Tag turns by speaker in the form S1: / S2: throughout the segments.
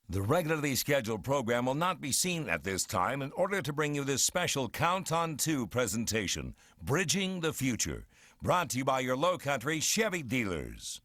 S1: The regularly scheduled program will not be seen at this time in order to bring you this special Count on Two presentation, Bridging the Future, brought to you by your Low Country Chevy dealers.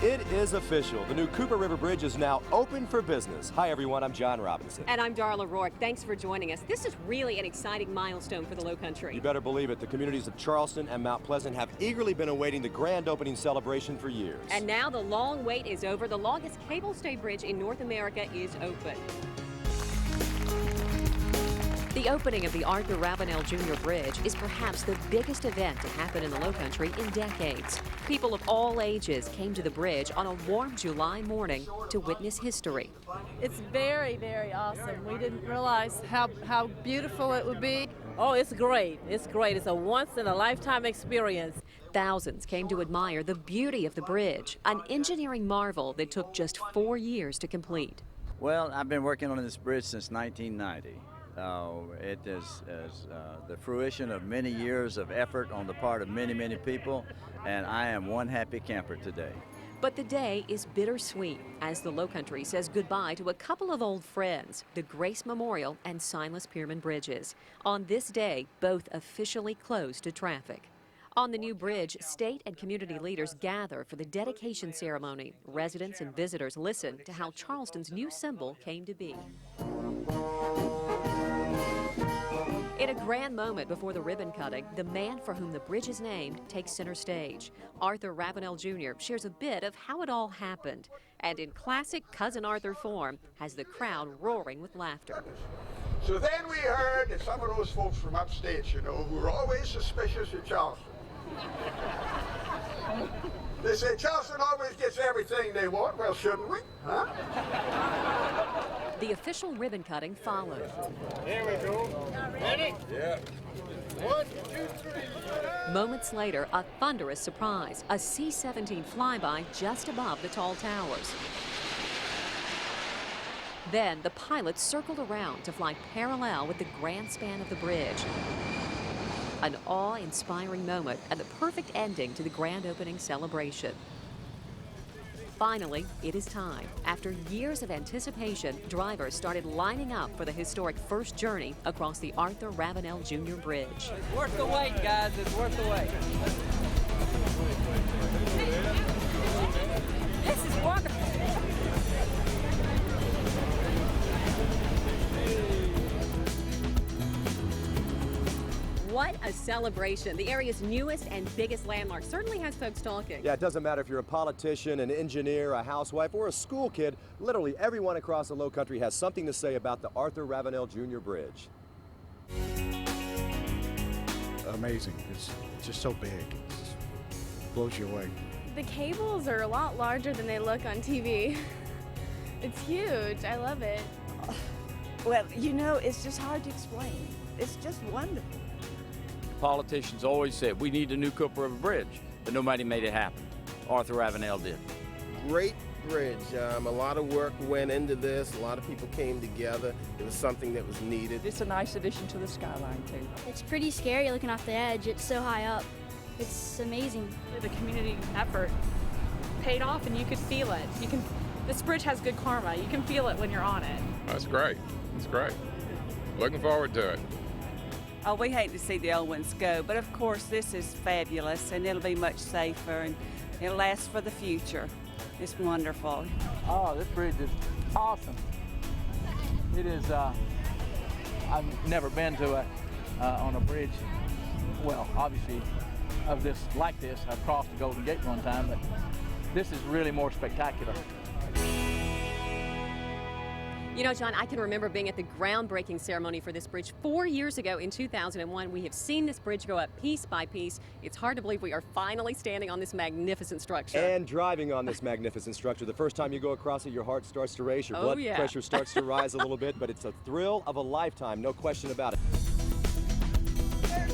S2: It is official. The new Cooper River Bridge is now open for business. Hi, everyone. I'm John Robinson.
S3: And I'm Darla Rourke. Thanks for joining us. This is really an exciting milestone for the Low Country.
S2: You better believe it. The communities of Charleston and Mount Pleasant have eagerly been awaiting the grand opening celebration for years.
S3: And now the long wait is over. The longest cable-stayed bridge in North America is open. The opening of the Arthur Ravenel Jr. Bridge is perhaps the biggest event to happen in the Low Country in decades. People of all ages came to the bridge on a warm July morning to witness history.
S4: It's very, very awesome. We didn't realize how beautiful it would be.
S5: Oh, it's great. It's great. It's a once-in-a-lifetime experience.
S3: Thousands came to admire the beauty of the bridge, an engineering marvel that took just 4 years to complete.
S6: Well, I've been working on this bridge since 1990. It is the fruition of many years of effort on the part of many, many people, and I am one happy camper today.
S3: But the day is bittersweet as the Low Country says goodbye to a couple of old friends, the Grace Memorial and Silas Pierman bridges. On this day, both officially closed to traffic. On the new bridge, state and community leaders gather for the dedication ceremony. Residents and visitors listen to how Charleston's new symbol came to be. In a grand moment before the ribbon cutting, the man for whom the bridge is named takes center stage. Arthur Ravenel Jr. shares a bit of how it all happened, and in classic Cousin Arthur form, has the crowd roaring with laughter.
S7: So then we heard that some of those folks from upstate, you know, who were always suspicious of Charleston. They say Charleston always gets everything they want. Well, shouldn't we? Huh?
S3: The official ribbon cutting followed.
S7: Here we go. Ready? Yeah. 1, 2, 3.
S3: Moments later, a thunderous surprise, a C-17 flyby just above the tall towers. Then the pilots circled around to fly parallel with the grand span of the bridge. An awe-inspiring moment and the perfect ending to the grand opening celebration. Finally, it is time. After years of anticipation, drivers started lining up for the historic first journey across the Arthur Ravenel Jr. Bridge.
S5: It's worth the wait, guys. It's worth the wait. This is wonderful.
S3: What a celebration. The area's newest and biggest landmark certainly has folks talking.
S2: Yeah, it doesn't matter if you're a politician, an engineer, a housewife, or a school kid. Literally everyone across the Low Country has something to say about the Arthur Ravenel Jr. Bridge.
S8: Amazing. It's just so big. It just blows you away.
S9: The cables are a lot larger than they look on TV. It's huge. I love it.
S10: Well, you know, it's just hard to explain. It's just wonderful.
S11: Politicians always said we need a new Cooper River Bridge, but nobody made it happen. Arthur Ravenel did.
S12: Great bridge. A lot of work went into this. A lot of people came together. It was something that was needed.
S10: It's a nice addition to the skyline, too.
S9: It's pretty scary looking off the edge. It's so high up. It's amazing.
S13: The community effort paid off, and you could feel it. This bridge has good karma. You can feel it when you're on it.
S14: That's great. It's great. Looking forward to it.
S15: Oh, we hate to see the old ones go, but of course this is fabulous, and it'll be much safer, and it'll last for the future. It's wonderful.
S5: Oh, this bridge is awesome. It is
S16: I've never been to on a bridge, well, obviously, of this like this. I've crossed the Golden Gate one time, but this is really more spectacular.
S3: You know, John, I can remember being at the groundbreaking ceremony for this bridge 4 years ago in 2001. We have seen this bridge go up piece by piece. It's hard to believe we are finally standing on this magnificent structure.
S2: And driving on this magnificent structure. The first time you go across it, your heart starts to race, your blood pressure starts to rise a little bit, but it's a thrill of a lifetime, no question about it.
S7: Here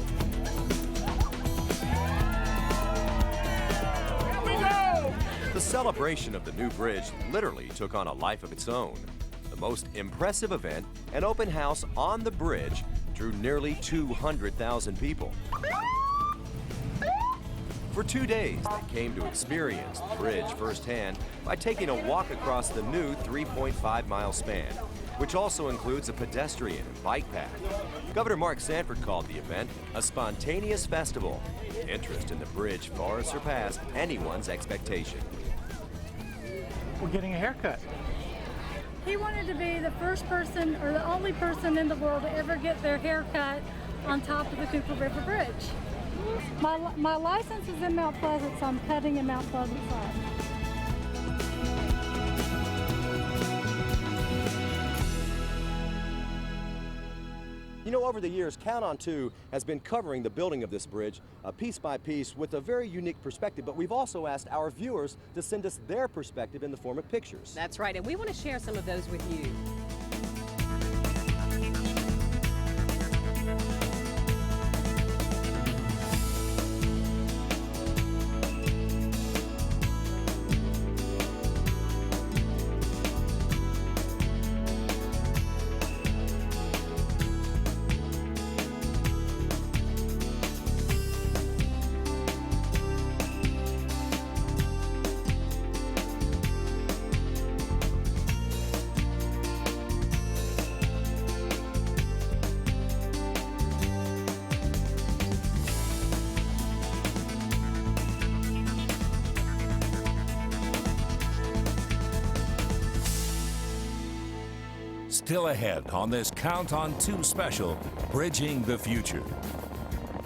S7: we go!
S2: The celebration of the new bridge literally took on a life of its own. The most impressive event, an open house on the bridge, drew nearly 200,000 people. For 2 days, they came to experience the bridge firsthand by taking a walk across the new 3.5-mile span, which also includes a pedestrian and bike path. Governor Mark Sanford called the event a spontaneous festival. Interest in the bridge far surpassed anyone's expectation.
S17: We're getting a haircut.
S18: He wanted to be the first person or the only person in the world to ever get their hair cut on top of the Cooper River Bridge. My license is in Mount Pleasant, so I'm cutting in Mount Pleasant side.
S2: You know, over the years, Count on Two has been covering the building of this bridge piece by piece with a very unique perspective, but we've also asked our viewers to send us their perspective in the form of pictures.
S3: That's right, and we want to share some of those with you.
S1: Still ahead on this Count on Two special, Bridging the Future.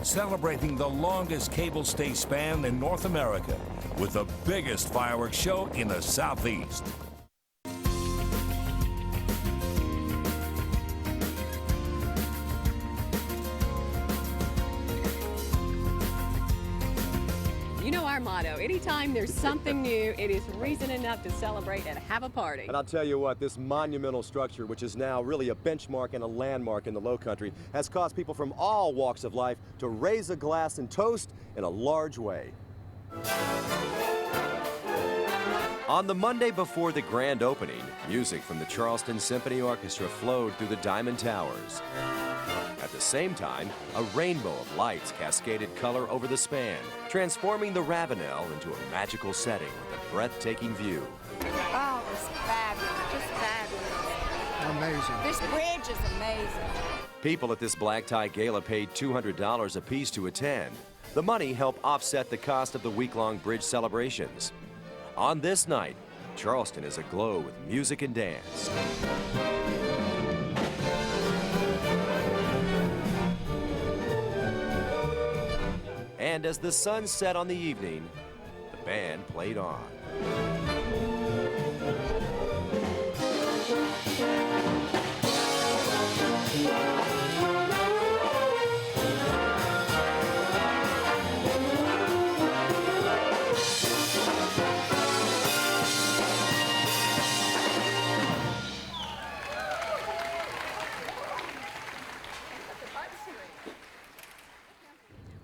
S1: Celebrating the longest cable stay span in North America with the biggest fireworks show in the Southeast.
S3: You know our motto, anytime there's something new, it is reason enough to celebrate and have a party.
S2: And I'll tell you what, this monumental structure, which is now really a benchmark and a landmark in the Lowcountry, has caused people from all walks of life to raise a glass and toast in a large way. On the Monday before the grand opening, music from the Charleston Symphony Orchestra flowed through the Diamond Towers. At the same time, a rainbow of lights cascaded color over the span, transforming the Ravenel into a magical setting with a breathtaking view.
S10: Oh, it's fabulous, just fabulous.
S8: Amazing.
S10: This bridge is amazing.
S2: People at this black tie gala paid $200 apiece to attend. The money helped offset the cost of the week-long bridge celebrations. On this night, Charleston is aglow with music and dance. And as the sun set on the evening, the band played on.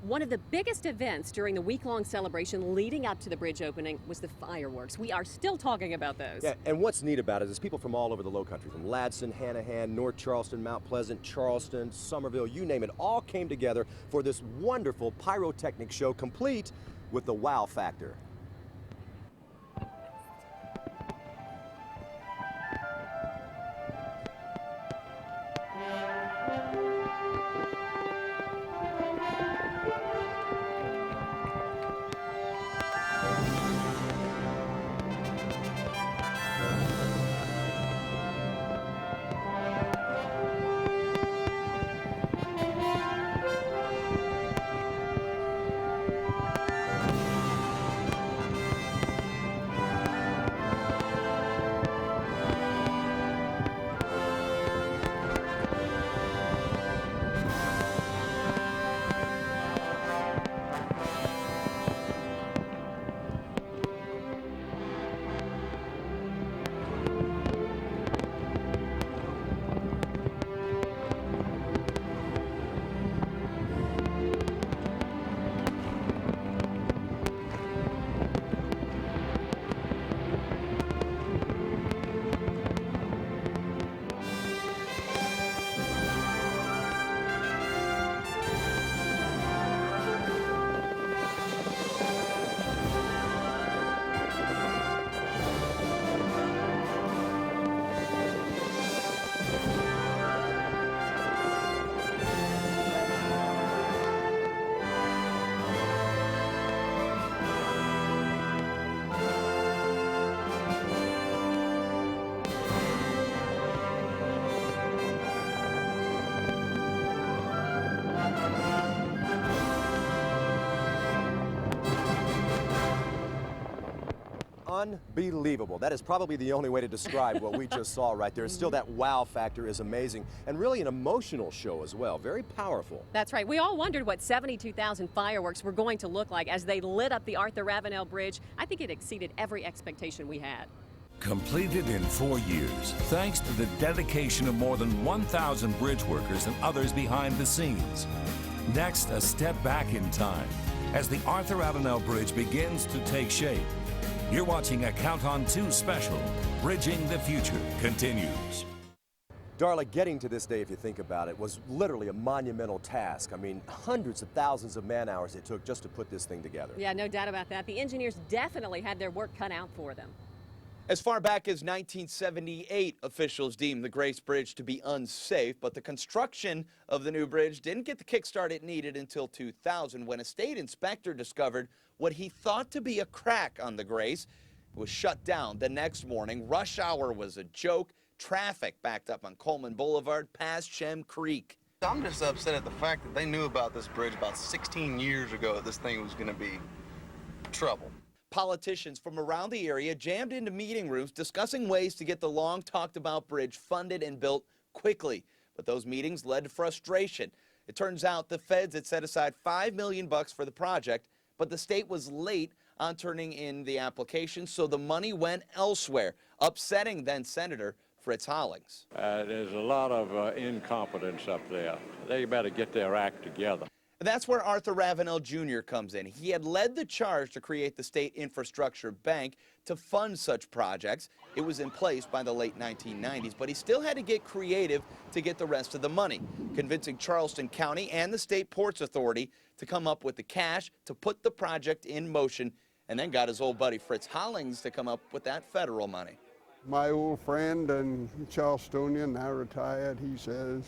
S3: One of the biggest events during the week-long celebration leading up to the bridge opening was the fireworks. We are still talking about those.
S2: Yeah, and what's neat about it is people from all over the Lowcountry, from Ladson, Hanahan, North Charleston, Mount Pleasant, Charleston, Somerville, you name it, all came together for this wonderful pyrotechnic show, complete with the wow factor. unbelievable. That is probably the only way to describe what we just saw right there. Still, that wow factor is amazing, and really an emotional show as well. Very powerful.
S3: That's right. We all wondered what 72,000 fireworks were going to look like as they lit up the Arthur Ravenel Bridge. I think it exceeded every expectation we had.
S1: Completed in 4 years, thanks to the dedication of more than 1,000 bridge workers and others behind the scenes. Next, a step back in time as the Arthur Ravenel Bridge begins to take shape. You're watching a Count on 2 special. Bridging the Future continues.
S2: Darla, getting to this day, if you think about it, was literally a monumental task. I mean, hundreds of thousands of man-hours it took just to put this thing together.
S3: Yeah, no doubt about that. The engineers definitely had their work cut out for them.
S19: As far back as 1978, officials deemed the Grace Bridge to be unsafe, but the construction of the new bridge didn't get the kickstart it needed until 2000, when a state inspector discovered what he thought to be a crack on the Grace. It was shut down the next morning. Rush hour was a joke. Traffic backed up on Coleman Boulevard past Shem Creek.
S20: I'm just upset at the fact that they knew about this bridge about 16 years ago that this thing was going to be trouble.
S19: Politicians from around the area jammed into meeting rooms discussing ways to get the long-talked-about bridge funded and built quickly. But those meetings led to frustration. It turns out the feds had set aside $5 million for the project, but the state was late on turning in the application, so the money went elsewhere, upsetting then-Senator Fritz Hollings.
S21: There's a lot of incompetence up there. They better get their act together.
S19: That's where Arthur Ravenel Jr. comes in. He had led the charge to create the State Infrastructure Bank to fund such projects. It was in place by the late 1990s, but he still had to get creative to get the rest of the money, convincing Charleston County and the State Ports Authority to come up with the cash to put the project in motion, and then got his old buddy Fritz Hollings to come up with that federal money.
S22: My old friend and Charlestonian, now retired, he says,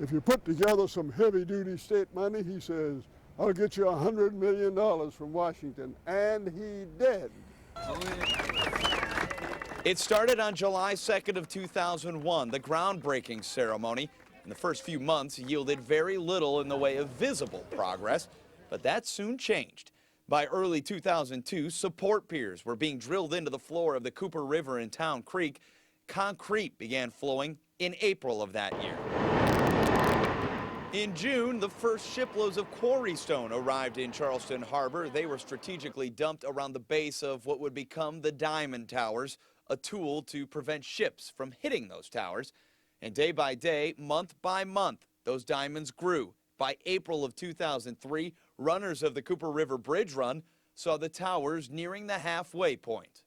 S22: if you put together some heavy-duty state money, he says, I'll get you $100 million from Washington. And he did.
S19: It started on July 2nd of 2001, the groundbreaking ceremony. In the first few months, yielded very little in the way of visible progress, but that soon changed. By early 2002, support piers were being drilled into the floor of the Cooper River in Town Creek. Concrete began flowing in April of that year. In June, the first shiploads of quarry stone arrived in Charleston Harbor. They were strategically dumped around the base of what would become the Diamond Towers, a tool to prevent ships from hitting those towers. And day by day, month by month, those diamonds grew. By April of 2003, runners of the Cooper River Bridge Run saw the towers nearing the halfway point.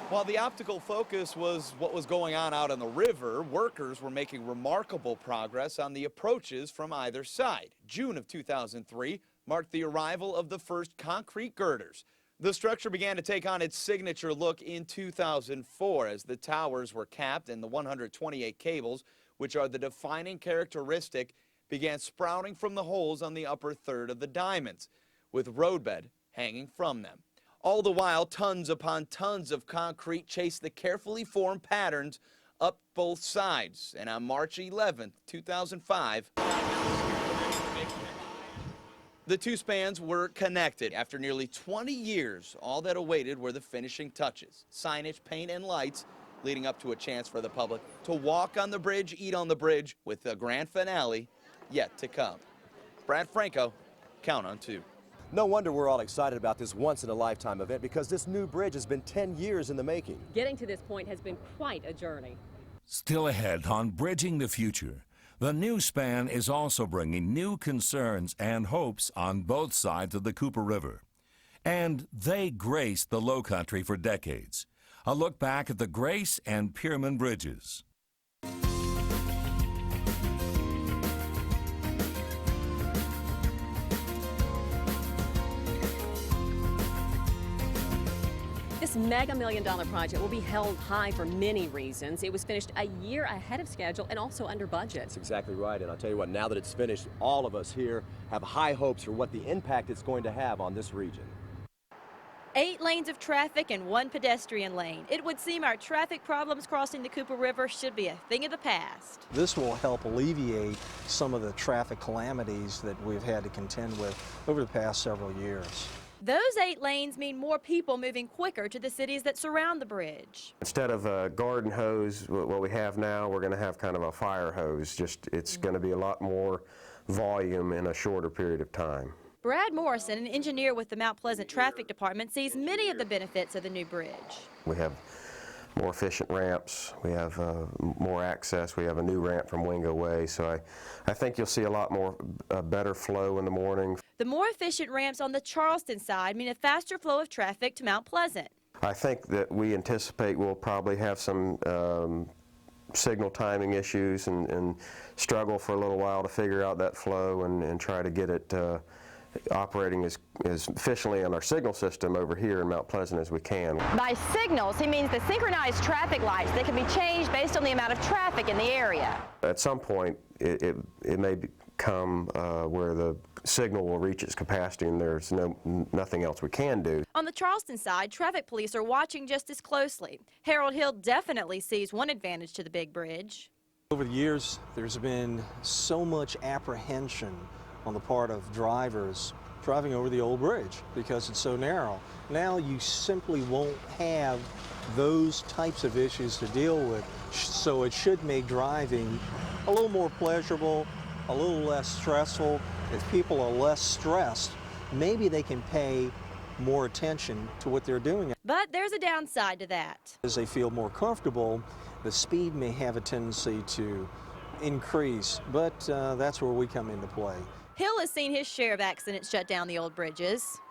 S19: While the optical focus was what was going on out on the river, workers were making remarkable progress on the approaches from either side. June of 2003 marked the arrival of the first concrete girders. The structure began to take on its signature look in 2004 as the towers were capped and the 128 cables, which are the defining characteristic, began sprouting from the holes on the upper third of the diamonds, with roadbed hanging from them. All the while, tons upon tons of concrete chased the carefully formed patterns up both sides. And on March 11, 2005, the two spans were connected. After nearly 20 years, all that awaited were the finishing touches, signage, paint, and lights, leading up to a chance for the public to walk on the bridge, eat on the bridge, with the grand finale yet to come. Brad Franko, Count on 2.
S2: No wonder we're all excited about this once-in-a-lifetime event, because this new bridge has been 10 years in the making.
S3: Getting to this point has been quite a journey.
S1: Still ahead on Bridging the Future, the new Spann is also bringing new concerns and hopes on both sides of the Cooper River. And they graced the Lowcountry for decades. A look back at the Grace and Pierman Bridges.
S3: This mega million-dollar project will be held high for many reasons. It was finished a year ahead of schedule and also under budget.
S2: That's exactly right. And I'll tell you what, now that it's finished, all of us here have high hopes for what the impact it's going to have on this region.
S4: 8 lanes of traffic and 1 pedestrian lane. It would seem our traffic problems crossing the Cooper River should be a thing of the past.
S6: This will help alleviate some of the traffic calamities that we've had to contend with over the past several years.
S4: Those 8 lanes mean more people moving quicker to the cities that surround the bridge.
S23: Instead of a garden hose, what we have now, we're going to have kind of a fire hose. It's going to be a lot more volume in a shorter period of time.
S4: Brad Morrison, an engineer with the Mount Pleasant Traffic Department, sees many of the benefits of the new bridge.
S23: We have more efficient ramps, we have more access, we have a new ramp from Wingo Way, so I think you'll see a lot more better flow in the morning.
S4: The more efficient ramps on the Charleston side mean a faster flow of traffic to Mount Pleasant.
S23: I think that we anticipate we'll probably have some signal timing issues and struggle for a little while to figure out that flow and try to get it operating as efficiently on our signal system over here in Mount Pleasant as we can.
S24: By signals, he means the synchronized traffic lights that can be changed based on the amount of traffic in the area.
S23: At some point, it may become where the signal will reach its capacity and there's nothing else we can do.
S4: On the Charleston side, traffic police are watching just as closely. Harrell Hill definitely sees one advantage to the big bridge.
S6: Over the years, there's been so much apprehension on the part of drivers driving over the old bridge because it's so narrow. Now you simply won't have those types of issues to deal with, so it should make driving a little more pleasurable, a little less stressful. If people are less stressed, maybe they can pay more attention to what they're doing.
S4: But there's a downside to that.
S6: As they feel more comfortable, the speed may have a tendency to increase, but that's where we come into play.
S4: Hill has seen his share of accidents shut down the old bridges.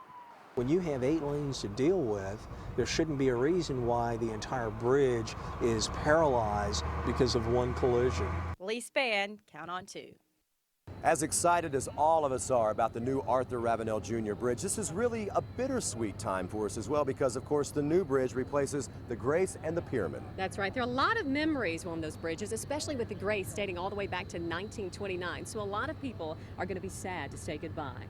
S6: When you have 8 lanes to deal with, there shouldn't be a reason why the entire bridge is paralyzed because of one collision.
S4: Leigh Spann, Count on 2.
S2: As excited as all of us are about the new Arthur Ravenel Jr. Bridge, this is really a bittersweet time for us as well because, of course, the new bridge replaces the Grace and the Pierman.
S3: That's right. There are a lot of memories on those bridges, especially with the Grace dating all the way back to 1929. So a lot of people are going to be sad to say goodbye.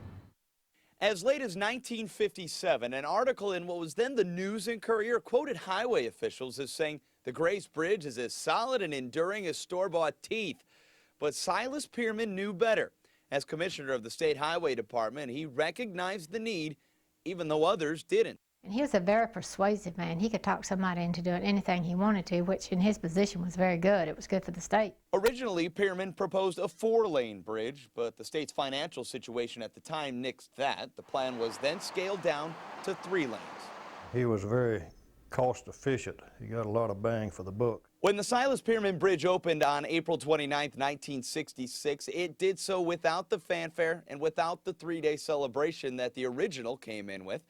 S19: As late as 1957, an article in what was then the News and Courier quoted highway officials as saying the Grace Bridge is as solid and enduring as store-bought teeth. But Silas Pierman knew better. As commissioner of the State Highway Department, he recognized the need, even though others didn't.
S25: And he was a very persuasive man. He could talk somebody into doing anything he wanted to, which in his position was very good. It was good for the state.
S19: Originally, Pierman proposed a 4-lane bridge, but the state's financial situation at the time nixed that. The plan was then scaled down to 3 lanes.
S26: He was very cost efficient. He got a lot of bang for the buck.
S19: When the Silas Pierman Bridge opened on April 29, 1966, it did so without the fanfare and without the 3-day celebration that the original came in with.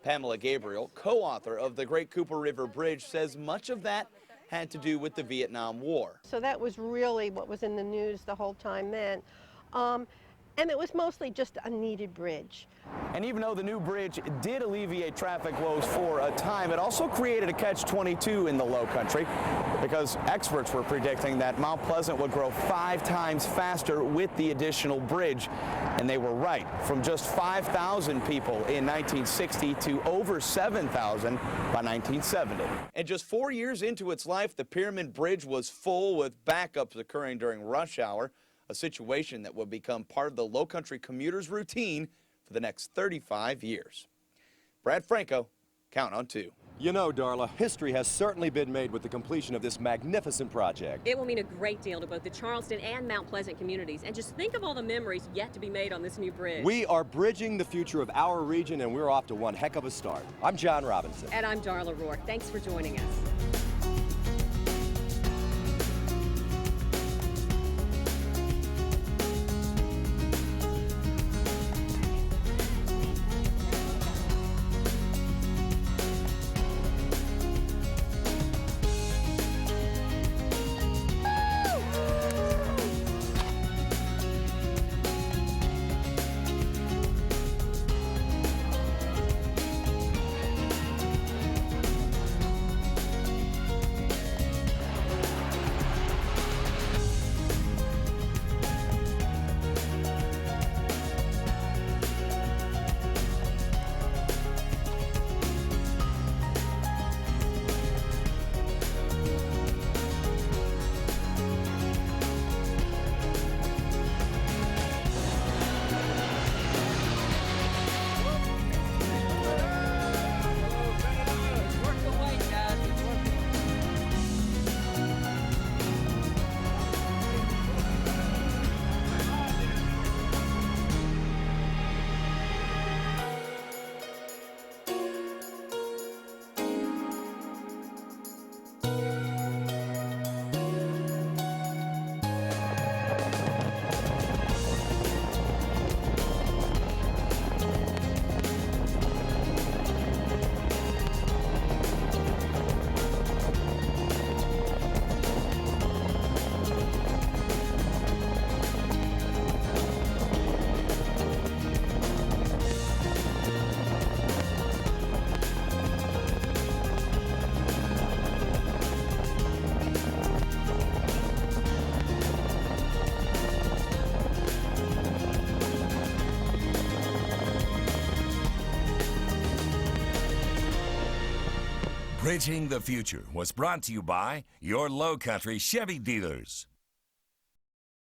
S19: Pamela Gabriel, co-author of the Great Cooper River Bridge, says much of that had to do with the Vietnam War.
S27: So that was really what was in the news the whole time then. And it was mostly just a needed bridge.
S19: And even though the new bridge did alleviate traffic woes for a time, it also created a catch-22 in the low country because experts were predicting that Mount Pleasant would grow 5 times faster with the additional bridge. And they were right. From just 5,000 people in 1960 to over 7,000 by 1970. And just 4 years into its life, the Pierman Bridge was full with backups occurring during rush hour, a situation that would become part of the low-country commuters' routine for the next 35 years. Brad Franko, Count on 2.
S2: You know, Darla, history has certainly been made with the completion of this magnificent project.
S3: It will mean a great deal to both the Charleston and Mount Pleasant communities. And just think of all the memories yet to be made on this new bridge.
S2: We are bridging the future of our region, and we're off to one heck of a start. I'm John Robinson.
S3: And I'm Darla Rourke. Thanks for joining us.
S1: Bridging the Future was brought to you by your Low Country Chevy dealers.